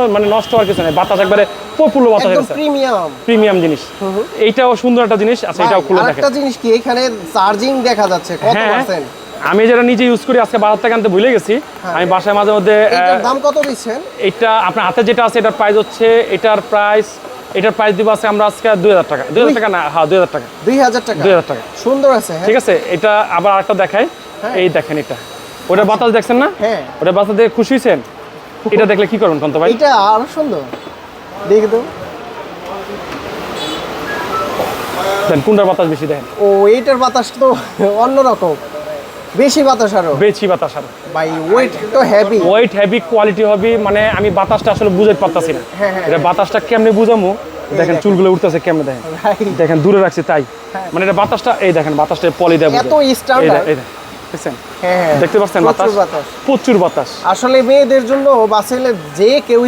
কোনো মানে নষ্ট হওয়ার কিছু নেই, বাতাস একবারে প্রফুল্ল বাতাস একদম আছে, প্রিমিয়াম জিনিস। এইটাও সুন্দর একটা জিনিস। আচ্ছা এটাও খুলে দেখেন। আরেকটা জিনিস কি এখানে চার্জিং দেখা যাচ্ছে কত পার্সেন্ট? আমি যেটা নিজে ইউজ করি, আজকে বাজার থেকে আনতে ভুলে গেছি। আমি বাসায় মাঝে মধ্যে এটার দাম কত দিচ্ছেন? এটা আপনার হাতে যেটা আছে এটার প্রাইস হচ্ছে, এটার প্রাইস দিব আছে আমরা আজকে 2000 টাকা। 2000 টাকা না, হ্যাঁ 2000 টাকা। 2000 টাকা। 2000 টাকা সুন্দর আছে। ঠিক আছে। এটা আবার আরেকটা দেখাই, এই দেখেন এটা। ওটা বাতাস দেখছেন না? হ্যাঁ। ওটা বাতাস দেখে খুশি হয়েছেন? এটা দেখলে কি করবেন কান্ত ভাই? এটা আরো সুন্দর, দেখে তো। দেন কোনটার বাতাস বেশি দেখেন? ও এইটার বাতাস তো অন্যরকম, বেশি বাতাস আরো। বেশি বাতাস আরো। ভাই ওয়েট তো হেভি, কোয়ালিটি হবে, মানে আমি বাতাসটা আসলে বুঝাতে পারতাছি না। এটা বাতাসটা কেমনে বুঝামু? দেখেন চুলগুলো উঠতেছে কেমনে, দেখেন দেখেন দূরে রাখছি তাই, মানে এটা বাতাসটা এই দেখেন, বাতাসটা পলি দেব এত স্ট্যান্ডার্ড। দেখছেন? হ্যাঁ দেখতে পাচ্ছেন বাতাস, প্রচুর বাতাস। আসলে মেয়েদের জন্য বাসেলে যে কেউ